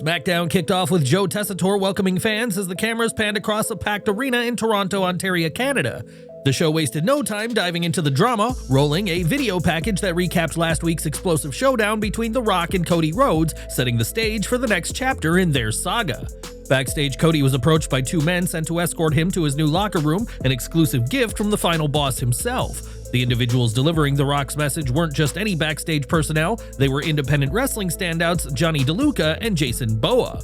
SmackDown kicked off with Joe Tessitore welcoming fans as the cameras panned across a packed arena in Toronto, Ontario, Canada. The show wasted no time diving into the drama, rolling a video package that recapped last week's explosive showdown between The Rock and Cody Rhodes, setting the stage for the next chapter in their saga. Backstage, Cody was approached by two men sent to escort him to his new locker room, an exclusive gift from the final boss himself. The individuals delivering The Rock's message weren't just any backstage personnel, they were independent wrestling standouts Johnny DeLuca and Jason Boa.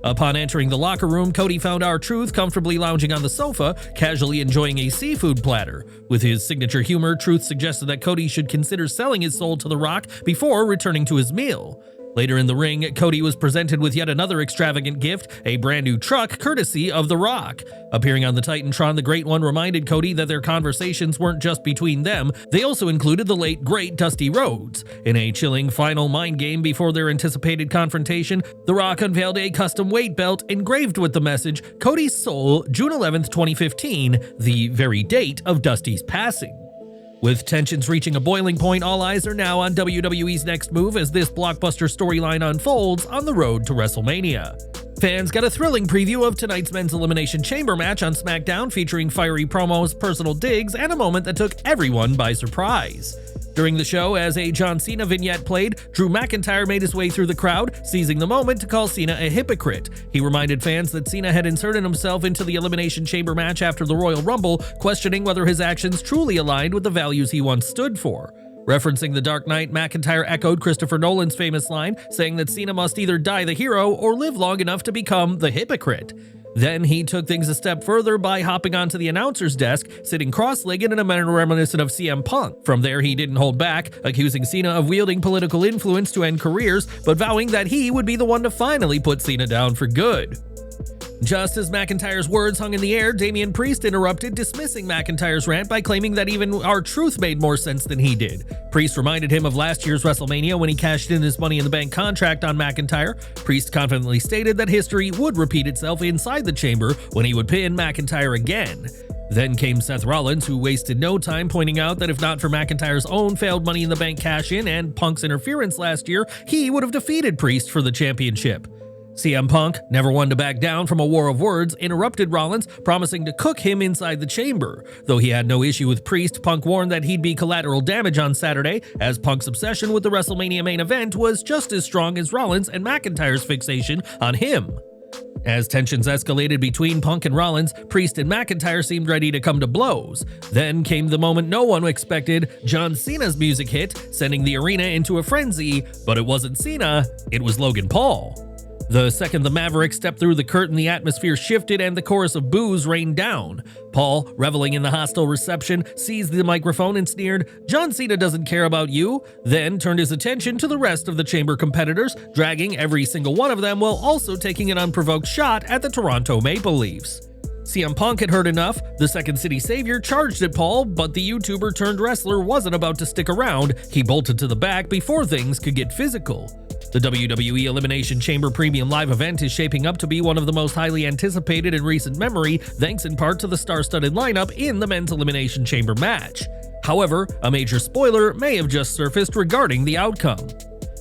Upon entering the locker room, Cody found R-Truth comfortably lounging on the sofa, casually enjoying a seafood platter. With his signature humor, Truth suggested that Cody should consider selling his soul to The Rock before returning to his meal. Later in the ring, Cody was presented with yet another extravagant gift, a brand new truck courtesy of The Rock. Appearing on the Titantron, the Great One reminded Cody that their conversations weren't just between them, they also included the late great Dusty Rhodes. In a chilling final mind game before their anticipated confrontation, The Rock unveiled a custom weight belt engraved with the message, Cody's Soul, June 11th, 2015, the very date of Dusty's passing. With tensions reaching a boiling point, all eyes are now on WWE's next move as this blockbuster storyline unfolds on the road to WrestleMania. Fans got a thrilling preview of tonight's men's Elimination Chamber match on SmackDown, featuring fiery promos, personal digs, and a moment that took everyone by surprise. During the show, as a John Cena vignette played, Drew McIntyre made his way through the crowd, seizing the moment to call Cena a hypocrite. He reminded fans that Cena had inserted himself into the Elimination Chamber match after the Royal Rumble, questioning whether his actions truly aligned with the values he once stood for. Referencing The Dark Knight, McIntyre echoed Christopher Nolan's famous line, saying that Cena must either die the hero or live long enough to become the hypocrite. Then he took things a step further by hopping onto the announcer's desk, sitting cross-legged in a manner reminiscent of CM Punk. From there, he didn't hold back, accusing Cena of wielding political influence to end careers, but vowing that he would be the one to finally put Cena down for good. Just as McIntyre's words hung in the air, Damian Priest interrupted, dismissing McIntyre's rant by claiming that even R-Truth made more sense than he did. Priest reminded him of last year's WrestleMania when he cashed in his Money in the Bank contract on McIntyre. Priest confidently stated that history would repeat itself inside the chamber when he would pin McIntyre again. Then came Seth Rollins, who wasted no time pointing out that if not for McIntyre's own failed Money in the Bank cash-in and Punk's interference last year, he would have defeated Priest for the championship. CM Punk, never one to back down from a war of words, interrupted Rollins, promising to cook him inside the chamber. Though he had no issue with Priest, Punk warned that he'd be collateral damage on Saturday, as Punk's obsession with the WrestleMania main event was just as strong as Rollins and McIntyre's fixation on him. As tensions escalated between Punk and Rollins, Priest and McIntyre seemed ready to come to blows. Then came the moment no one expected. John Cena's music hit, sending the arena into a frenzy, but it wasn't Cena, it was Logan Paul. The second the Maverick stepped through the curtain, the atmosphere shifted and the chorus of boos rained down. Paul, reveling in the hostile reception, seized the microphone and sneered, "John Cena doesn't care about you," then turned his attention to the rest of the chamber competitors, dragging every single one of them while also taking an unprovoked shot at the Toronto Maple Leafs. CM Punk had heard enough. The Second City Savior charged at Paul, but the YouTuber turned wrestler wasn't about to stick around. He bolted to the back before things could get physical. The WWE Elimination Chamber Premium Live event is shaping up to be one of the most highly anticipated in recent memory, thanks in part to the star-studded lineup in the men's Elimination Chamber match. However, a major spoiler may have just surfaced regarding the outcome.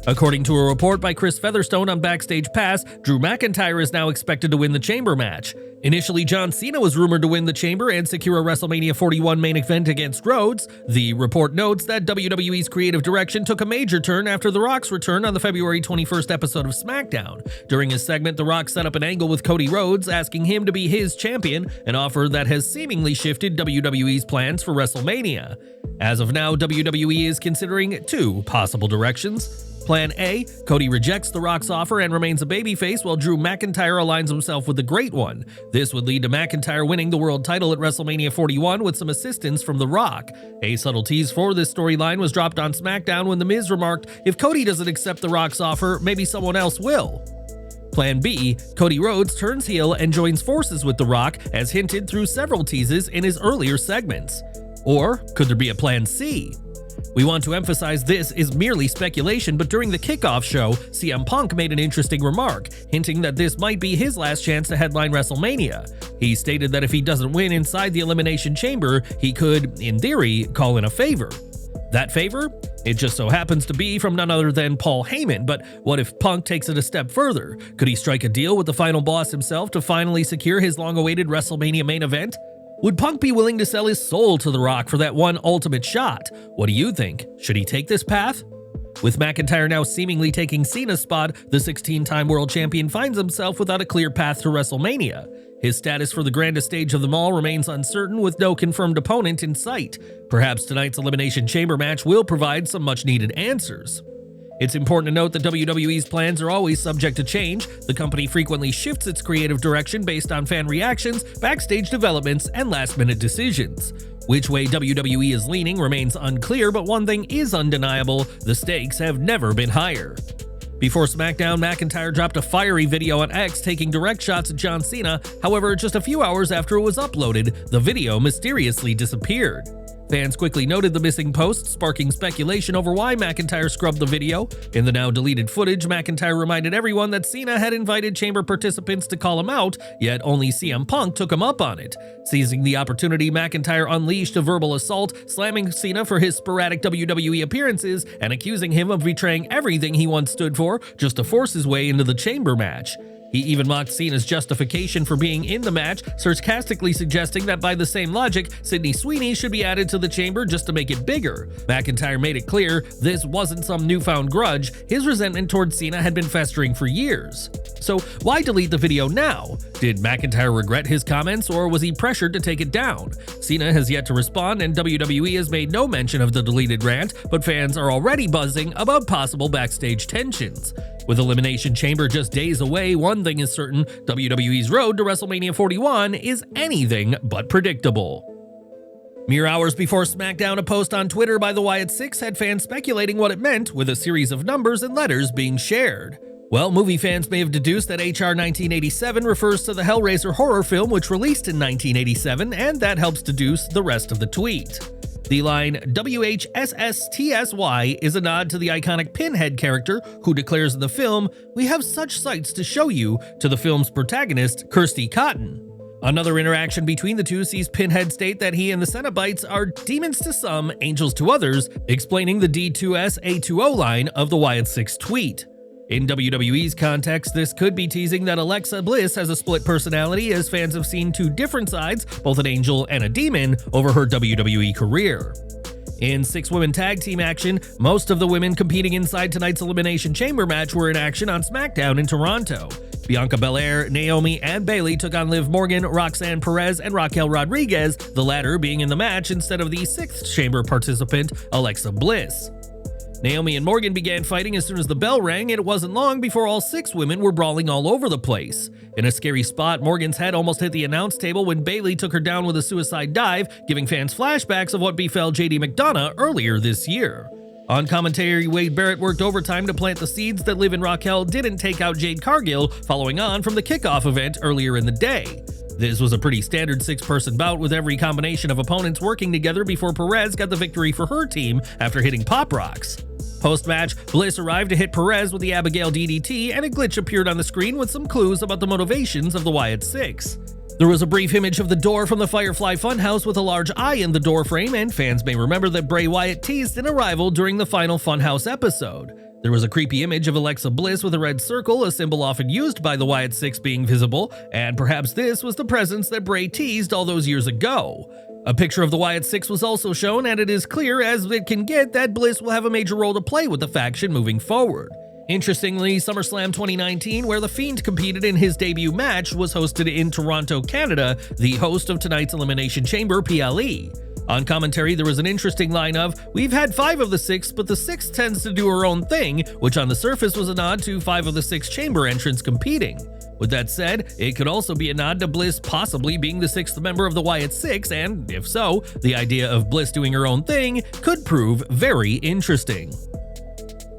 According to a report by Chris Featherstone on Backstage Pass, Drew McIntyre is now expected to win the Chamber match. Initially, John Cena was rumored to win the Chamber and secure a WrestleMania 41 main event against Rhodes. The report notes that WWE's creative direction took a major turn after The Rock's return on the February 21st episode of SmackDown. During his segment, The Rock set up an angle with Cody Rhodes, asking him to be his champion, an offer that has seemingly shifted WWE's plans for WrestleMania. As of now, WWE is considering two possible directions. Plan A, Cody rejects The Rock's offer and remains a babyface while Drew McIntyre aligns himself with the Great One. This would lead to McIntyre winning the world title at WrestleMania 41 with some assistance from The Rock. A subtle tease for this storyline was dropped on SmackDown when The Miz remarked, "If Cody doesn't accept The Rock's offer, maybe someone else will." Plan B, Cody Rhodes turns heel and joins forces with The Rock, as hinted through several teases in his earlier segments. Or could there be a Plan C? We want to emphasize this is merely speculation, but during the Kickoff show, CM Punk made an interesting remark, hinting that this might be his last chance to headline WrestleMania. He stated that if he doesn't win inside the Elimination Chamber, he could, in theory, call in a favor. That favor? It just so happens to be from none other than Paul Heyman, but what if Punk takes it a step further? Could he strike a deal with the final boss himself to finally secure his long-awaited WrestleMania main event? Would Punk be willing to sell his soul to The Rock for that one ultimate shot? What do you think? Should he take this path? With McIntyre now seemingly taking Cena's spot, the 16-time world champion finds himself without a clear path to WrestleMania. His status for the grandest stage of them all remains uncertain with no confirmed opponent in sight. Perhaps tonight's Elimination Chamber match will provide some much-needed answers. It's important to note that WWE's plans are always subject to change. The company frequently shifts its creative direction based on fan reactions, backstage developments, and last-minute decisions. Which way WWE is leaning remains unclear, but one thing is undeniable: the stakes have never been higher. Before SmackDown, McIntyre dropped a fiery video on X taking direct shots at John Cena. However, just a few hours after it was uploaded, the video mysteriously disappeared. Fans quickly noted the missing post, sparking speculation over why McIntyre scrubbed the video. In the now deleted footage, McIntyre reminded everyone that Cena had invited chamber participants to call him out, yet only CM Punk took him up on it. Seizing the opportunity, McIntyre unleashed a verbal assault, slamming Cena for his sporadic WWE appearances and accusing him of betraying everything he once stood for just to force his way into the chamber match. He even mocked Cena's justification for being in the match, sarcastically suggesting that by the same logic, Sydney Sweeney should be added to the chamber just to make it bigger. McIntyre made it clear this wasn't some newfound grudge. His resentment towards Cena had been festering for years. So why delete the video now? Did McIntyre regret his comments, or was he pressured to take it down? Cena has yet to respond, and WWE has made no mention of the deleted rant, but fans are already buzzing about possible backstage tensions. With Elimination Chamber just days away, one thing is certain: WWE's road to WrestleMania 41 is anything but predictable. Mere hours before SmackDown, a post on Twitter by the Wyatt Six had fans speculating what it meant, with a series of numbers and letters being shared. Well, movie fans may have deduced that HR 1987 refers to the Hellraiser horror film which released in 1987, and that helps deduce the rest of the tweet. The line WHSSTSY is a nod to the iconic Pinhead character, who declares in the film, "We have such sights to show you," to the film's protagonist, Kirsty Cotton. Another interaction between the two sees Pinhead state that he and the Cenobites are demons to some, angels to others, explaining the D2S-A2O line of the Wyatt Six tweet. In WWE's context, this could be teasing that Alexa Bliss has a split personality, as fans have seen two different sides, both an angel and a demon, over her WWE career. In six-women tag team action, most of the women competing inside tonight's Elimination Chamber match were in action on SmackDown in Toronto. Bianca Belair, Naomi, and Bayley took on Liv Morgan, Roxanne Perez, and Raquel Rodriguez, the latter being in the match instead of the sixth chamber participant, Alexa Bliss. Naomi and Morgan began fighting as soon as the bell rang, and it wasn't long before all six women were brawling all over the place. In a scary spot, Morgan's head almost hit the announce table when Bayley took her down with a suicide dive, giving fans flashbacks of what befell JD McDonough earlier this year. On commentary, Wade Barrett worked overtime to plant the seeds that Liv and Raquel didn't take out Jade Cargill, following on from the Kickoff event earlier in the day. This was a pretty standard six-person bout, with every combination of opponents working together before Perez got the victory for her team after hitting Pop Rocks. Post-match, Bliss arrived to hit Perez with the Abigail DDT, and a glitch appeared on the screen with some clues about the motivations of the Wyatt Six. There was a brief image of the door from the Firefly Funhouse with a large eye in the door frame, and fans may remember that Bray Wyatt teased an arrival during the final Funhouse episode. There was a creepy image of Alexa Bliss with a red circle, a symbol often used by the Wyatt Six, being visible, and perhaps this was the presence that Bray teased all those years ago. A picture of the Wyatt Six was also shown, and it is clear as it can get that Bliss will have a major role to play with the faction moving forward. Interestingly, SummerSlam 2019, where The Fiend competed in his debut match, was hosted in Toronto, Canada, the host of tonight's Elimination Chamber, PLE. On commentary, there was an interesting line of, "We've had 5 of the 6, but the 6th tends to do her own thing," which on the surface was a nod to 5 of the 6 chamber entrants competing. With that said, it could also be a nod to Bliss possibly being the 6th member of the Wyatt Six, and if so, the idea of Bliss doing her own thing could prove very interesting.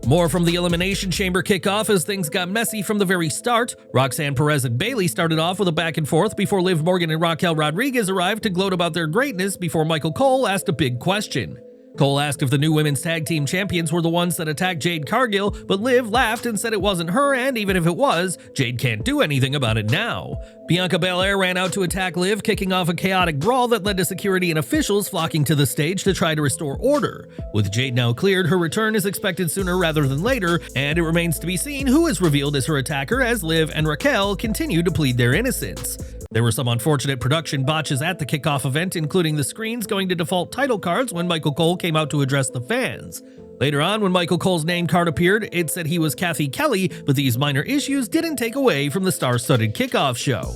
More from the Elimination Chamber kickoff as things got messy from the very start. Roxanne Perez and Bayley started off with a back and forth before Liv Morgan and Raquel Rodriguez arrived to gloat about their greatness before Michael Cole asked a big question. Cole asked if the new women's tag team champions were the ones that attacked Jade Cargill, but Liv laughed and said it wasn't her, and even if it was, Jade can't do anything about it now. Bianca Belair ran out to attack Liv, kicking off a chaotic brawl that led to security and officials flocking to the stage to try to restore order. With Jade now cleared, her return is expected sooner rather than later, and it remains to be seen who is revealed as her attacker as Liv and Raquel continue to plead their innocence. There were some unfortunate production botches at the kickoff event, including the screens going to default title cards when Michael Cole came out to address the fans. Later on, when Michael Cole's name card appeared, it said he was Kathy Kelly, but these minor issues didn't take away from the star-studded kickoff show.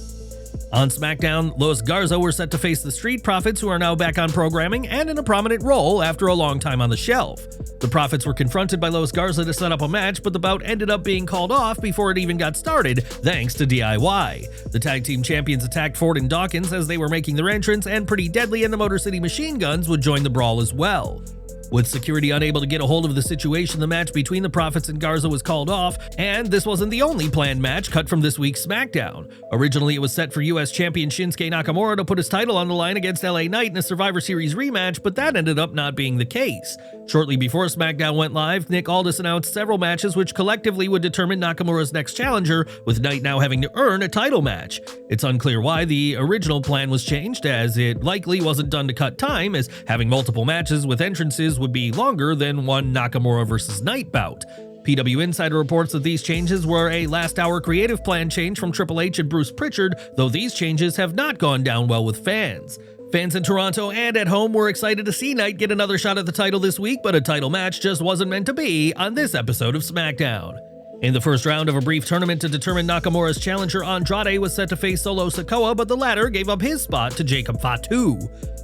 On SmackDown, Los Garza were set to face the Street Profits, who are now back on programming and in a prominent role after a long time on the shelf. The Profits were confronted by Los Garza to set up a match, but the bout ended up being called off before it even got started, thanks to DIY. The tag team champions attacked Ford and Dawkins as they were making their entrance, and Pretty Deadly and the Motor City Machine Guns would join the brawl as well. With security unable to get a hold of the situation, the match between the Profits and Garza was called off, and this wasn't the only planned match cut from this week's SmackDown. Originally, it was set for US champion Shinsuke Nakamura to put his title on the line against LA Knight in a Survivor Series rematch, but that ended up not being the case. Shortly before SmackDown went live, Nick Aldis announced several matches which collectively would determine Nakamura's next challenger, with Knight now having to earn a title match. It's unclear why the original plan was changed, as it likely wasn't done to cut time, as having multiple matches with entrances would be longer than one Nakamura versus Knight bout. PW Insider reports that these changes were a last-hour creative plan change from Triple H and Bruce Pritchard, though these changes have not gone down well with fans. Fans in Toronto and at home were excited to see Knight get another shot at the title this week, but a title match just wasn't meant to be on this episode of SmackDown. In the first round of a brief tournament to determine Nakamura's challenger, Andrade was set to face Solo Sikoa, but the latter gave up his spot to Jacob Fatu.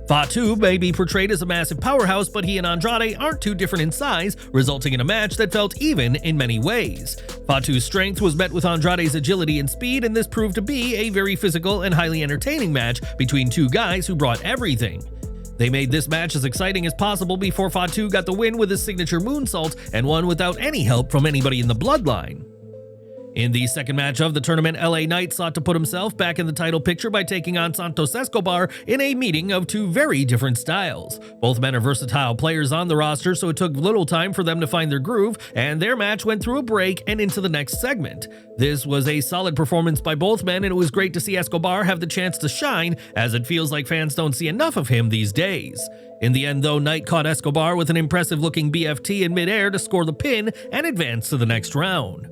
Fatu may be portrayed as a massive powerhouse, but he and Andrade aren't too different in size, resulting in a match that felt even in many ways. Fatu's strength was met with Andrade's agility and speed, and this proved to be a very physical and highly entertaining match between two guys who brought everything. They made this match as exciting as possible before Fatu got the win with his signature moonsault, and won without any help from anybody in the bloodline. In the second match of the tournament, LA Knight sought to put himself back in the title picture by taking on Santos Escobar in a meeting of two very different styles. Both men are versatile players on the roster, so it took little time for them to find their groove, and their match went through a break and into the next segment. This was a solid performance by both men, and it was great to see Escobar have the chance to shine, as it feels like fans don't see enough of him these days. In the end, though, Knight caught Escobar with an impressive-looking BFT in midair to score the pin and advance to the next round.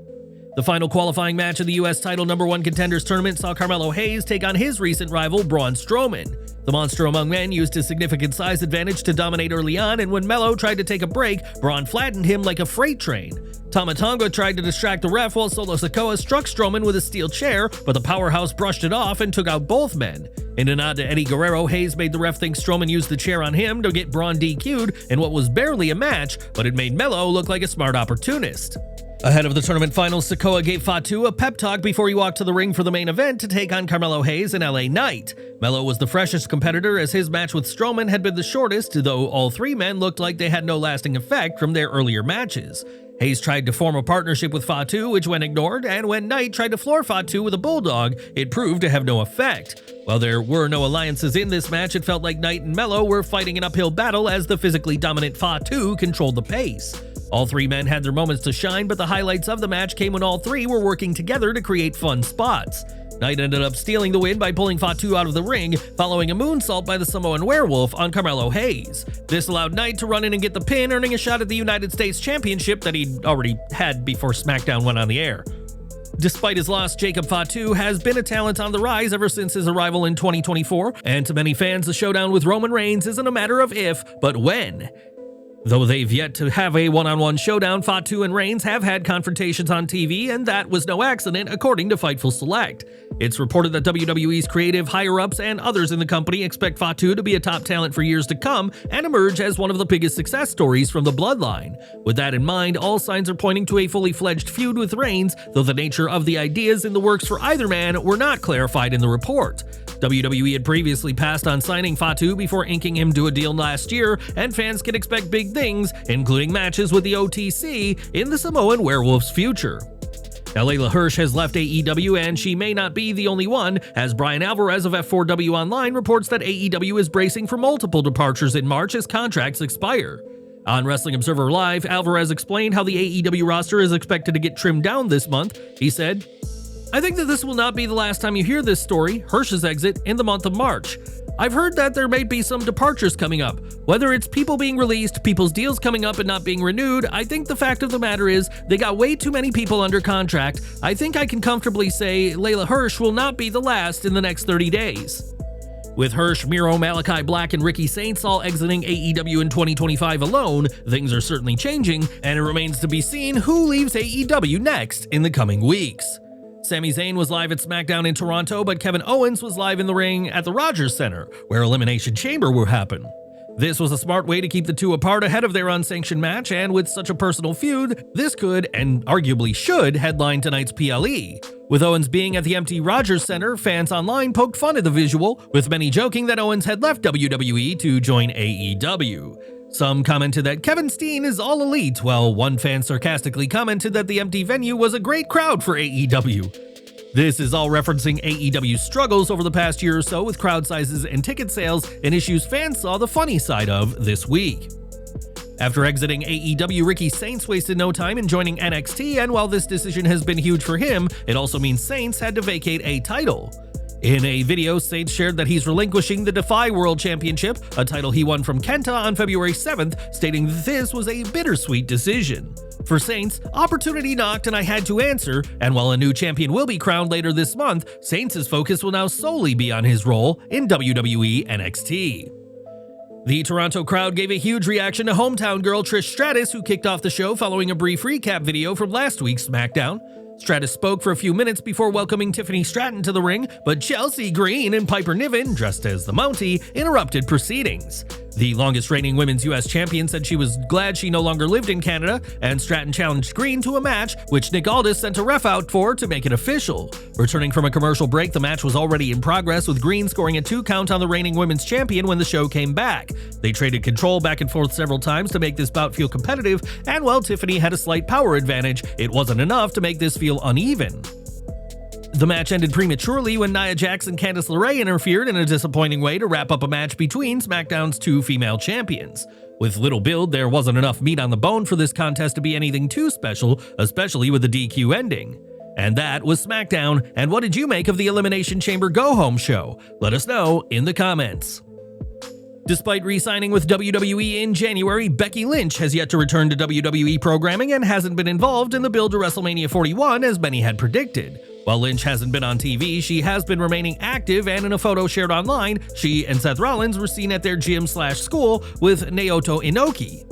The final qualifying match of the US title #1 contenders tournament saw Carmelo Hayes take on his recent rival Braun Strowman. The monster among men used his significant size advantage to dominate early on, and when Melo tried to take a break, Braun flattened him like a freight train. Tama Tonga tried to distract the ref while Solo Sikoa struck Strowman with a steel chair, but the powerhouse brushed it off and took out both men. In a nod to Eddie Guerrero, Hayes made the ref think Strowman used the chair on him to get Braun DQ'd in what was barely a match, but it made Melo look like a smart opportunist. Ahead of the tournament finals, Sikoa gave Fatu a pep talk before he walked to the ring for the main event to take on Carmelo Hayes and LA Knight. Melo was the freshest competitor, as his match with Strowman had been the shortest, though all three men looked like they had no lasting effect from their earlier matches. Hayes tried to form a partnership with Fatu, which went ignored, and when Knight tried to floor Fatu with a bulldog, it proved to have no effect. While there were no alliances in this match, it felt like Knight and Melo were fighting an uphill battle as the physically dominant Fatu controlled the pace. All three men had their moments to shine, but the highlights of the match came when all three were working together to create fun spots. Knight ended up stealing the win by pulling Fatu out of the ring, following a moonsault by the Samoan Werewolf on Carmelo Hayes. This allowed Knight to run in and get the pin, earning a shot at the United States Championship that he'd already had before SmackDown went on the air. Despite his loss, Jacob Fatu has been a talent on the rise ever since his arrival in 2024, and to many fans, the showdown with Roman Reigns isn't a matter of if, but when. Though they've yet to have a one-on-one showdown, Fatu and Reigns have had confrontations on TV, and that was no accident, according to Fightful Select. It's reported that WWE's creative higher-ups and others in the company expect Fatu to be a top talent for years to come and emerge as one of the biggest success stories from the bloodline. With that in mind, all signs are pointing to a fully fledged feud with Reigns, though the nature of the ideas in the works for either man were not clarified in the report. WWE had previously passed on signing Fatu before inking him to a deal last year, and fans can expect big things, including matches with the OTC, in the Samoan Werewolf's future. Now, Layla Hirsch has left AEW, and she may not be the only one, as Brian Alvarez of F4W Online reports that AEW is bracing for multiple departures in March as contracts expire. On Wrestling Observer Live, Alvarez explained how the AEW roster is expected to get trimmed down this month. He said, "I think that this will not be the last time you hear this story, Hirsch's exit, in the month of March. I've heard that there may be some departures coming up. Whether it's people being released, people's deals coming up and not being renewed, I think the fact of the matter is they got way too many people under contract. I think I can comfortably say Layla Hirsch will not be the last in the next 30 days. With Hirsch, Miro, Malachi Black, and Ricky Saints all exiting AEW in 2025 alone, things are certainly changing, and it remains to be seen who leaves AEW next in the coming weeks. Sami Zayn was live at SmackDown in Toronto, but Kevin Owens was live in the ring at the Rogers Center, where Elimination Chamber will happen. This was a smart way to keep the two apart ahead of their unsanctioned match, and with such a personal feud, this could, and arguably should, headline tonight's PLE. With Owens being at the empty Rogers Center, fans online poked fun at the visual, with many joking that Owens had left WWE to join AEW. Some commented that Kevin Steen is all elite, while one fan sarcastically commented that the empty venue was a great crowd for AEW. This is all referencing AEW's struggles over the past year or so with crowd sizes and ticket sales, and issues fans saw the funny side of this week. After exiting AEW, Ricky Saints wasted no time in joining NXT, and while this decision has been huge for him, it also means Saints had to vacate a title. In a video, Saints shared that he's relinquishing the Defy World Championship, a title he won from Kenta on February 7th, stating that this was a bittersweet decision. For Saints, opportunity knocked and I had to answer, and while a new champion will be crowned later this month, Saints' focus will now solely be on his role in WWE NXT. The Toronto crowd gave a huge reaction to hometown girl Trish Stratus, who kicked off the show following a brief recap video from last week's SmackDown. Stratus spoke for a few minutes before welcoming Tiffany Stratton to the ring, but Chelsea Green and Piper Niven, dressed as the Mountie, interrupted proceedings. The longest-reigning women's U.S. champion said she was glad she no longer lived in Canada, and Stratton challenged Green to a match, which Nick Aldis sent a ref out for to make it official. Returning from a commercial break, the match was already in progress, with Green scoring a 2 count on the reigning women's champion when the show came back. They traded control back and forth several times to make this bout feel competitive, and while Tiffany had a slight power advantage, it wasn't enough to make this feel uneven. The match ended prematurely when Nia Jax and Candice LeRae interfered in a disappointing way to wrap up a match between SmackDown's 2 female champions. With little build, there wasn't enough meat on the bone for this contest to be anything too special, especially with the DQ ending. And that was SmackDown, and what did you make of the Elimination Chamber Go-Home show? Let us know in the comments. Despite re-signing with WWE in January, Becky Lynch has yet to return to WWE programming and hasn't been involved in the build to WrestleMania 41 as many had predicted. While Lynch hasn't been on TV, she has been remaining active, and in a photo shared online, she and Seth Rollins were seen at their gym/school with Naoto Inoki.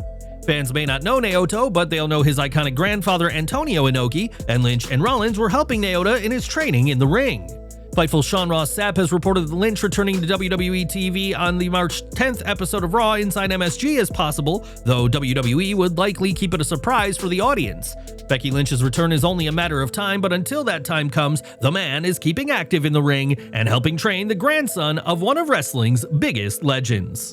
Fans may not know Naoto, but they'll know his iconic grandfather Antonio Inoki, and Lynch and Rollins were helping Naota in his training in the ring. Fightful Sean Ross Sapp has reported that Lynch returning to WWE TV on the March 10th episode of Raw Inside MSG is possible, though WWE would likely keep it a surprise for the audience. Becky Lynch's return is only a matter of time, but until that time comes, the man is keeping active in the ring and helping train the grandson of one of wrestling's biggest legends.